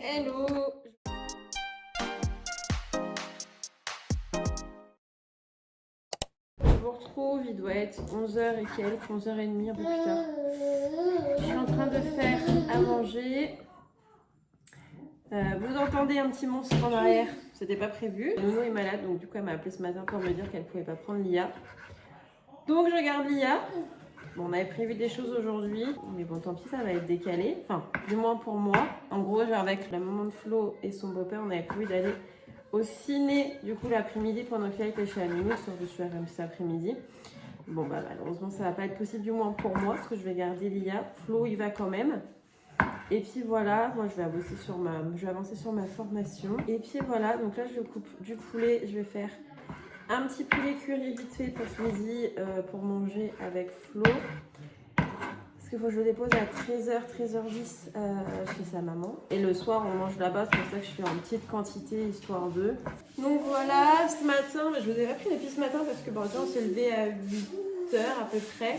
Hello! Je vous retrouve, il doit être 11h et quelques, 11h30, un peu plus tard. Je suis en train de faire à manger. Vous entendez un petit monstre en arrière, c'était pas prévu. Nono est malade, donc du coup elle m'a appelé ce matin pour me dire qu'elle pouvait pas prendre Lia. Donc je regarde Lia. Bon, on avait prévu des choses aujourd'hui, mais bon, tant pis, ça va être décalé. Enfin, du moins pour moi. En gros, genre avec la maman de Flo et son beau-père, on avait prévu d'aller au ciné, du coup, l'après-midi, pendant qu'il était chez Amino, sur le soir cet après-midi. Bon, bah, malheureusement, ça va pas être possible, du moins pour moi, parce que je vais garder Lia. Flo, il va quand même. Et puis voilà, moi, je vais avancer sur ma formation. Et puis voilà, donc là, je coupe du poulet, je vais faire un petit poulet curry vite fait pour ce midi pour manger avec Flo. Parce qu'il faut que je le dépose à 13h10 chez sa maman. Et le soir, on mange là-bas, c'est pour ça que je fais en petite quantité, histoire d'eux. Donc voilà, ce matin, je vous ai pas pris les pistes ce matin parce que bon, on s'est levé à 8h à peu près.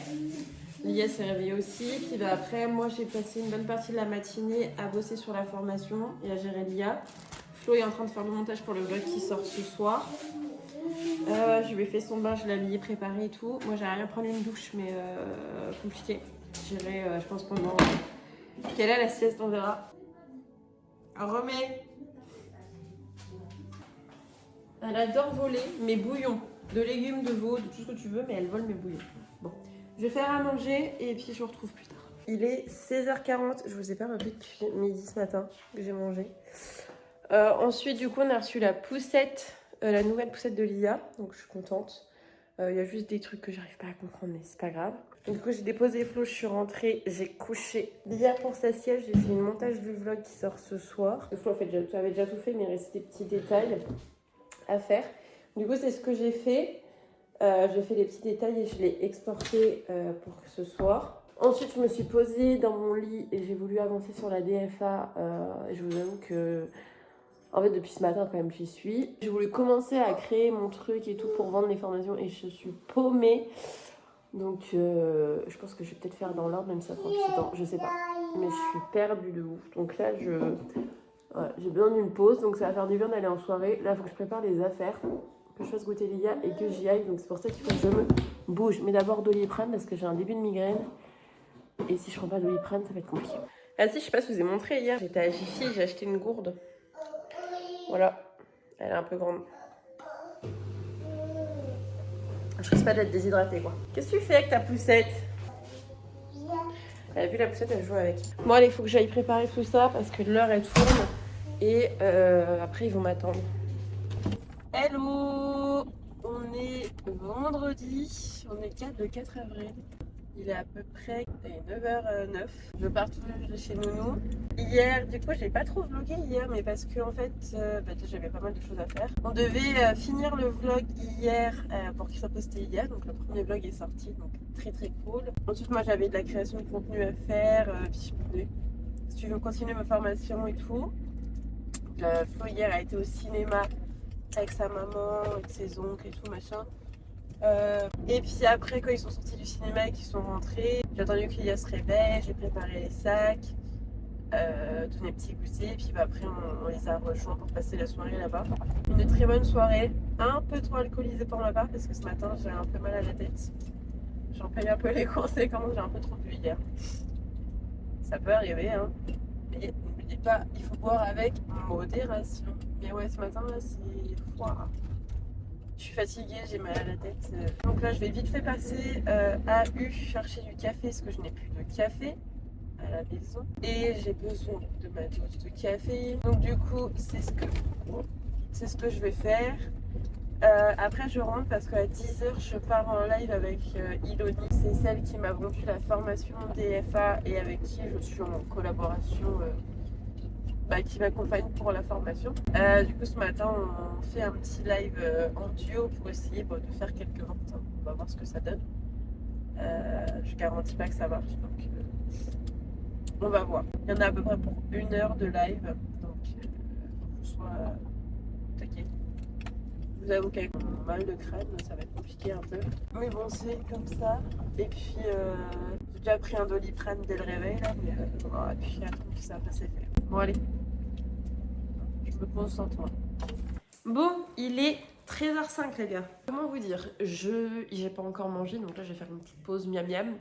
Lia s'est réveillée aussi. Puis bah, après, moi, j'ai passé une bonne partie de la matinée à bosser sur la formation et à gérer Lia. Flo est en train de faire le montage pour le vlog qui sort ce soir. Je lui ai fait son bain, je l'ai habillé, préparé et tout. Moi, j'aimerais bien prendre une douche, mais compliqué. J'irai, je pense, pendant qu'elle a la sieste, on verra. Remets. Elle adore voler mes bouillons. De légumes, de veau, de tout ce que tu veux, mais elle vole mes bouillons. Bon, je vais faire à manger et puis je vous retrouve plus tard. Il est 16h40, je vous ai pas rappelé depuis midi ce matin que j'ai mangé. Ensuite, du coup, on a reçu la poussette. La nouvelle poussette de Lia, donc je suis contente. Il y a juste des trucs que j'arrive pas à comprendre, mais c'est pas grave. Donc, du coup, j'ai déposé Flo, je suis rentrée, j'ai couché Lia pour sa sieste. J'ai fait une montage du vlog qui sort ce soir. Flo avait déjà tout fait, mais il restait des petits détails à faire. Du coup, c'est ce que j'ai fait. J'ai fait les petits détails et je l'ai exporté pour ce soir. Ensuite, je me suis posée dans mon lit et j'ai voulu avancer sur la DFA. Je vous avoue que en fait, depuis ce matin, quand même, j'y suis. J'ai voulu commencer à créer mon truc et tout pour vendre mes formations et je suis paumée. Donc, je pense que je vais peut-être faire dans l'ordre, même si ça prend plus de temps. Je sais pas. Mais je suis perdue de ouf. Donc là, j'ai besoin d'une pause. Donc, ça va faire du bien d'aller en soirée. Là, il faut que je prépare les affaires, que je fasse goûter Lia et que j'y aille. Donc, c'est pour ça qu'il faut que je me bouge. Mais d'abord, Doliprane parce que j'ai un début de migraine. Et si je prends pas Doliprane, ça va être compliqué. Ah si, je sais pas si je vous ai montré hier. J'étais à Jiffy, j'ai acheté une gourde. Voilà, elle est un peu grande. Je risque pas d'être déshydratée quoi. Qu'est-ce que tu fais avec ta poussette? Elle a vu la poussette, elle joue avec. Bon allez, il faut que j'aille préparer tout ça parce que l'heure elle tourne. Et après ils vont m'attendre. Hello! On est vendredi, on est le 4 avril. Il est à peu près 9h09. Je pars tout de chez Nounou. Hier, du coup, j'ai pas trop vlogué hier, mais parce que en fait, j'avais pas mal de choses à faire. On devait finir le vlog hier pour qu'il soit posté hier. Donc le premier vlog est sorti, donc très très cool. Ensuite, moi, j'avais de la création de contenu à faire. Puis, si tu veux continuer ma formation et tout. Flo hier a été au cinéma avec sa maman, avec ses oncles et tout machin. Et puis après, quand ils sont sortis du cinéma et qu'ils sont rentrés, j'ai attendu qu'il se réveille, j'ai préparé les sacs, tous les petits goûters, et puis après on les a rejoints pour passer la soirée là-bas. Une très bonne soirée, un peu trop alcoolisée pour ma part parce que ce matin j'ai un peu mal à la tête. J'en paye un peu les conséquences, j'ai un peu trop bu hier. Ça peut arriver, hein. Mais ne me dis pas, il faut boire avec modération. Mais ouais, ce matin là c'est froid. Je suis fatiguée, j'ai mal à la tête. Donc là, je vais vite fait passer à U chercher du café parce que je n'ai plus de café à la maison. Et j'ai besoin de ma dose de café. Donc du coup, c'est ce que je vais faire. Après, je rentre parce qu'à 10h, je pars en live avec Iloni. C'est celle qui m'a vendu la formation DFA et avec qui je suis en collaboration. Qui m'accompagne pour la formation. Du coup, ce matin, on fait un petit live en duo pour essayer de faire quelques ventes. On va voir ce que ça donne. Je garantis pas que ça marche, donc on va voir. Il y en a à peu près pour 1 heure de live, donc faut que je sois taquet. Je vous avoue qu'avec mon mal de crâne, ça va être compliqué un peu. Mais bon, c'est comme ça. Et puis, j'ai déjà pris un Doliprane dès le réveil, là, mais et puis attendre que ça fasse effet. Bon, allez. Je me concentre. Bon, il est 13h05 les gars. Comment vous dire, j'ai pas encore mangé, donc là je vais faire une petite pause miam miam.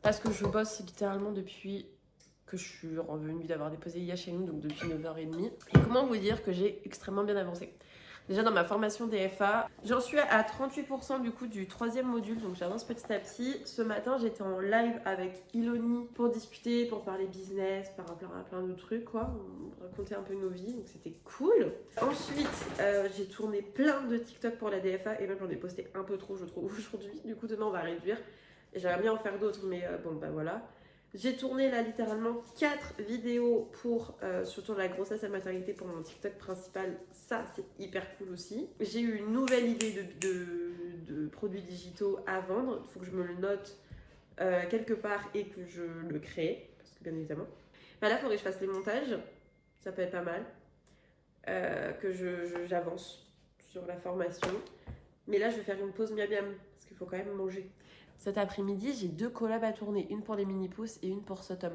Parce que je bosse littéralement depuis que je suis revenue d'avoir déposé IA chez nous, donc depuis 9h30. Et comment vous dire que j'ai extrêmement bien avancé. Déjà dans ma formation DFA, j'en suis à 38% du coup du 3e module, donc j'avance petit à petit. Ce matin, j'étais en live avec Iloni pour discuter, pour parler business, par plein de trucs quoi. On racontait un peu nos vies, donc c'était cool. Ensuite, j'ai tourné plein de TikTok pour la DFA et même j'en ai posté un peu trop je trouve aujourd'hui. Du coup demain on va réduire. Et j'aimerais bien en faire d'autres, mais bon bah voilà. J'ai tourné là littéralement 4 vidéos pour surtout la grossesse et la maternité pour mon TikTok principal. Ça c'est hyper cool aussi. J'ai eu une nouvelle idée de produits digitaux à vendre. Il faut que je me le note quelque part et que je le crée. Parce que bien évidemment. Bah là il faudrait que je fasse les montages. Ça peut être pas mal. Que j'avance sur la formation. Mais là je vais faire une pause miam miam. Parce qu'il faut quand même manger. Cet après-midi, j'ai 2 collabs à tourner, une pour les mini-pouces et une pour Sotom.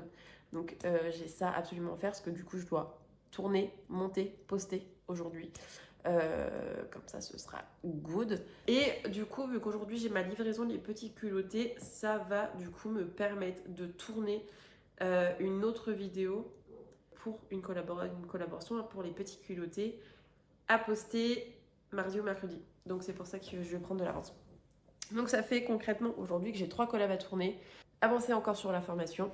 Donc j'ai ça absolument à faire parce que du coup je dois tourner, monter, poster aujourd'hui. Comme ça ce sera good. Et du coup vu qu'aujourd'hui j'ai ma livraison les petits culottés, ça va du coup me permettre de tourner une autre vidéo pour une collaboration pour les petits culottés à poster mardi ou mercredi. Donc c'est pour ça que je vais prendre de l'avance. Donc ça fait concrètement aujourd'hui que j'ai 3 collabs à tourner, avancer encore sur la formation.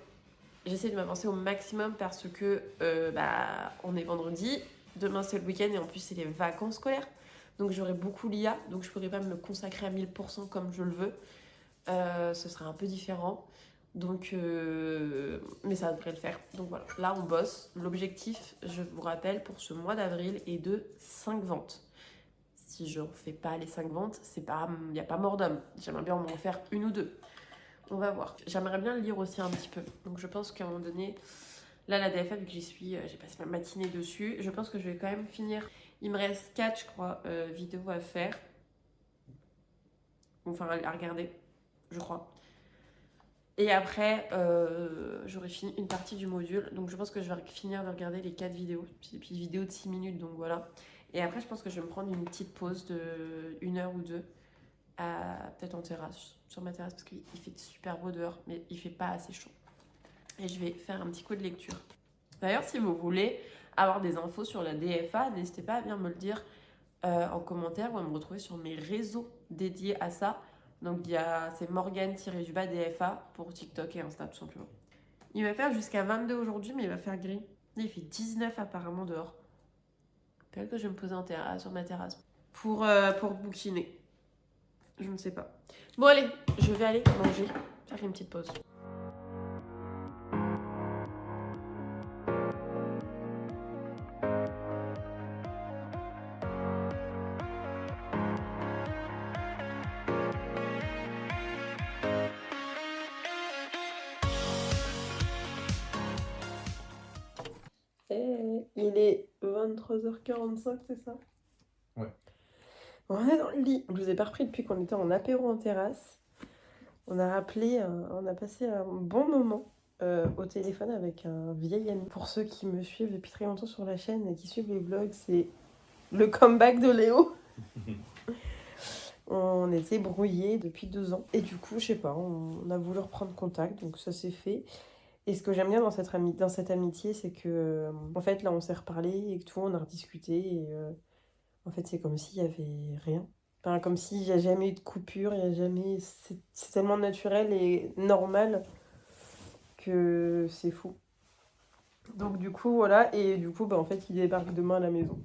J'essaie de m'avancer au maximum parce que on est vendredi, demain c'est le week-end et en plus c'est les vacances scolaires. Donc j'aurai beaucoup l'IA, donc je ne pourrai pas me consacrer à 1000% comme je le veux. Ce sera un peu différent. Donc, mais ça devrait le faire. Donc voilà, là on bosse. L'objectif, je vous rappelle, pour ce mois d'avril est de 5 ventes. Si je ne fais pas les 5 ventes, il n'y a pas mort d'homme. J'aimerais bien en faire une ou deux. On va voir. J'aimerais bien lire aussi un petit peu. Donc je pense qu'à un moment donné, là la DFA, vu que j'y suis, j'ai passé ma matinée dessus. Je pense que je vais quand même finir. Il me reste 4, je crois, vidéos à faire. Enfin, à regarder, je crois. Et après, j'aurai fini une partie du module. Donc je pense que je vais finir de regarder les 4 vidéos. Puis vidéo de 6 minutes, donc voilà. Et après, je pense que je vais me prendre une petite pause de 1 heure ou 2, peut-être en terrasse, sur ma terrasse, parce qu'il fait super beau dehors, mais il fait pas assez chaud. Et je vais faire un petit coup de lecture. D'ailleurs, si vous voulez avoir des infos sur la DFA, n'hésitez pas à bien me le dire en commentaire ou à me retrouver sur mes réseaux dédiés à ça. Donc c'est Morgane-DFA pour TikTok et Insta tout simplement. Il va faire jusqu'à 22 aujourd'hui, mais il va faire gris. Il fait 19 apparemment dehors. Peut-être que je vais me poser sur ma terrasse pour bouquiner. Je ne sais pas. Bon allez, je vais aller manger, faire une petite pause. Il est 23h45, c'est ça? Ouais. On est dans le lit. Je vous ai pas repris depuis qu'on était en apéro en terrasse. On a passé un bon moment au téléphone avec un vieil ami. Pour ceux qui me suivent depuis très longtemps sur la chaîne et qui suivent les vlogs, c'est le comeback de Léo. On était brouillés depuis 2 ans. Et du coup, je sais pas, on a voulu reprendre contact, donc ça s'est fait. Et ce que j'aime bien dans cette amitié, c'est que, en fait, là, on s'est reparlé et que tout, on a rediscuté. Et en fait, c'est comme s'il y avait rien. Enfin, comme s'il n'y a jamais eu de coupure, il y a jamais... C'est tellement naturel et normal que c'est fou. Donc, du coup, voilà. Et du coup, en fait, il débarque demain à la maison.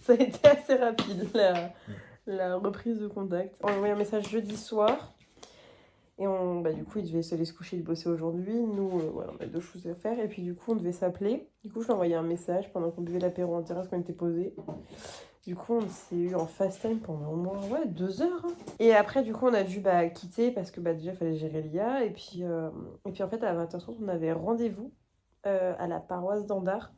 Ça a été assez rapide, la reprise de contact. On a envoyé un message jeudi soir. Et du coup, il devait se aller se coucher, il bossait aujourd'hui. Nous, on a 2 choses à faire. Et puis, du coup, on devait s'appeler. Du coup, je lui ai envoyé un message pendant qu'on buvait l'apéro en terrasse, qu'on était posés. Du coup, on s'est eu en fast time pendant au moins 2 heures. Hein. Et après, du coup, on a dû quitter parce que déjà, il fallait gérer l'IA. Et puis, en fait, à 20h30, on avait rendez-vous à la paroisse d'Andard.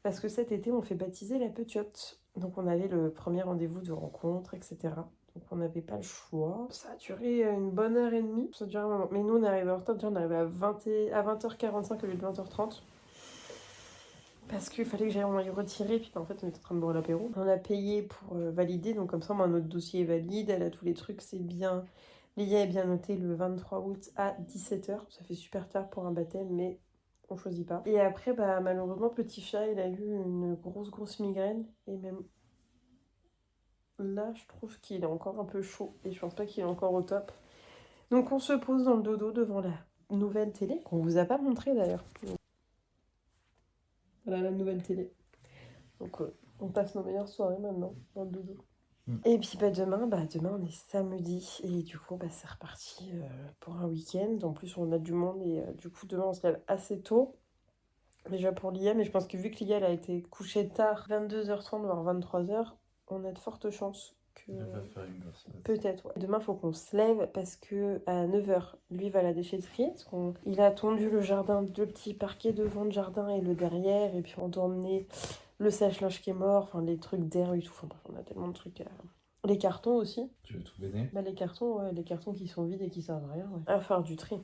Parce que cet été, on fait baptiser la petite. Donc, on avait le premier rendez-vous de rencontre, etc. Donc, on n'avait pas le choix. Ça a duré une bonne heure et demie. Ça a duré un moment. Mais nous, on est arrivé en retard. Déjà, on est arrivé à 20h45 au lieu de 20h30. Parce qu'il fallait que j'aille le retirer, puis en fait on est en train de boire l'apéro. On a payé pour valider, donc comme ça moi notre dossier est valide, elle a tous les trucs, c'est bien. Lia est bien notée le 23 août à 17h, ça fait super tard pour un baptême, mais on choisit pas. Et après, bah malheureusement, petit chat, il a eu une grosse migraine, et même là, je trouve qu'il est encore un peu chaud, et je pense pas qu'il est encore au top. Donc on se pose dans le dodo devant la nouvelle télé, qu'on vous a pas montré d'ailleurs. Voilà la nouvelle télé. Donc on passe nos meilleures soirées maintenant dans le dodo. Et puis demain on est samedi et du coup c'est reparti pour un week-end. En plus on a du monde et du coup demain on se lève assez tôt. Déjà pour Lia, mais je pense que vu que Lia elle a été couchée tard, 22h30 voire 23h, on a de fortes chances que... Elle va faire une grosse fête. Peut-être, ouais. Demain, faut qu'on se lève parce que à 9h, lui va à la déchetterie. Il a tondu le jardin, 2 petits parquets devant le jardin et le derrière. Et puis on doit emmener le sèche-linge qui est mort, enfin les trucs d'air et tout. Enfin bref, on a tellement de trucs à... Les cartons aussi. Tu veux tout béné? Bah les cartons, ouais, les cartons qui sont vides et qui servent à rien, ouais. À faire du tri.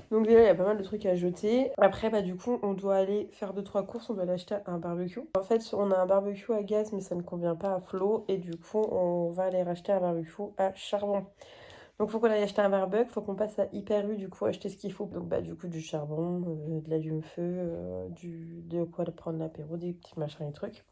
Donc déjà, il y a pas mal de trucs à jeter. Après, du coup, on doit aller faire 2-3 courses. On doit aller acheter un barbecue. En fait, on a un barbecue à gaz, mais ça ne convient pas à Flo. Et du coup, on va aller racheter un barbecue à charbon. Donc, faut qu'on aille acheter un barbecue. Faut qu'on passe à Hyper U, du coup, acheter ce qu'il faut. Donc, du coup, du charbon, de l'allume-feu, de quoi prendre l'apéro, des petits machins et trucs.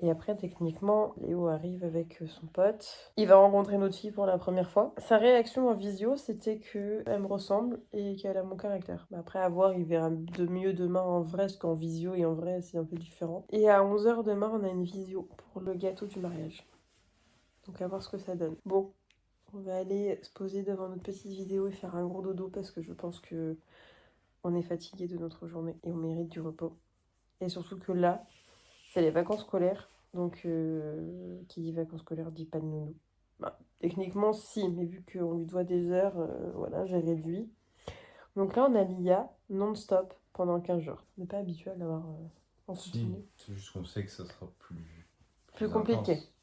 Et après, techniquement, Léo arrive avec son pote. Il va rencontrer notre fille pour la première fois. Sa réaction en visio, c'était qu'elle me ressemble et qu'elle a mon caractère. Après, à voir, il verra de mieux demain en vrai, parce qu'en visio et en vrai, c'est un peu différent. Et à 11h demain, on a une visio pour le gâteau du mariage. Donc, à voir ce que ça donne. Bon, on va aller se poser devant notre petite vidéo et faire un gros dodo parce que je pense que on est fatigué de notre journée et on mérite du repos. Et surtout que là, c'est les vacances scolaires. Donc, qui dit vacances scolaires dit pas de nounou. Techniquement, si, mais vu qu'on lui doit des heures, voilà, j'ai réduit. Donc là, on a Lia non-stop pendant 15 jours. On n'est pas habitué à l'avoir en soutenu. C'est juste qu'on sait que ça sera plus compliqué. Intense.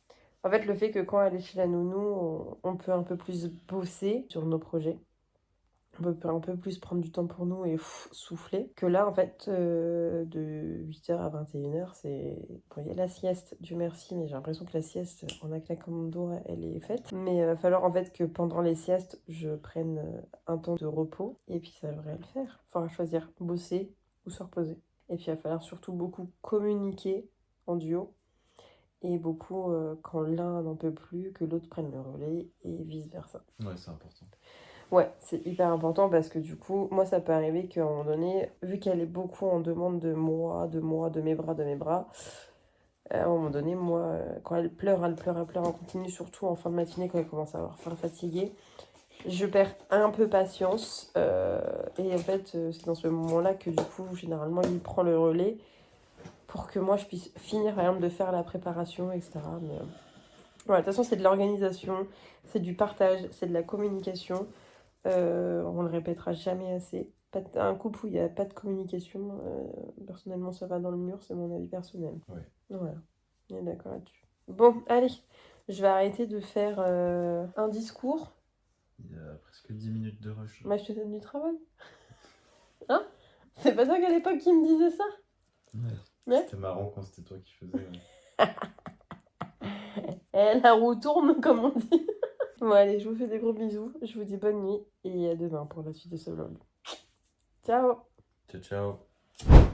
En fait, le fait que quand elle est chez la nounou, on peut un peu plus bosser sur nos projets. On peut un peu plus prendre du temps pour nous et souffler. Que là, en fait, de 8h à 21h, c'est... Bon, il y a la sieste, Dieu merci, mais j'ai l'impression que la sieste, en un claquement de doigts, elle est faite. Mais il va falloir, en fait, que pendant les siestes, je prenne un temps de repos. Et puis, ça devrait le faire. Il faudra choisir bosser ou se reposer. Et puis, il va falloir surtout beaucoup communiquer en duo. Et beaucoup, quand l'un n'en peut plus, que l'autre prenne le relais et vice-versa. Ouais, c'est important. Ouais, c'est hyper important parce que du coup, moi, ça peut arriver qu'à un moment donné, vu qu'elle est beaucoup en demande de moi, de mes bras, à un moment donné, moi, quand elle pleure en continu, surtout en fin de matinée, quand elle commence à avoir faim, fatiguée, je perds un peu patience. Et en fait, c'est dans ce moment-là que du coup, généralement, il prend le relais pour que moi, je puisse finir, par exemple, de faire la préparation, etc. Mais voilà, de toute façon, c'est de l'organisation, c'est du partage, c'est de la communication. On le répétera jamais assez. Un couple où il n'y a pas de communication, personnellement, ça va dans le mur, c'est mon avis personnel. Ouais. Voilà, on est d'accord là-dessus. Bon, allez, je vais arrêter de faire un discours. Il y a presque 10 minutes de rush. Je te donne du travail. Hein? C'est pas toi qu'à l'époque qui me disais ça? Ouais. C'était marrant quand c'était toi qui faisais. Et la roue tourne, comme on dit. Bon, allez, je vous fais des gros bisous. Je vous dis bonne nuit et à demain pour la suite de ce vlog. Ciao! Ciao, ciao.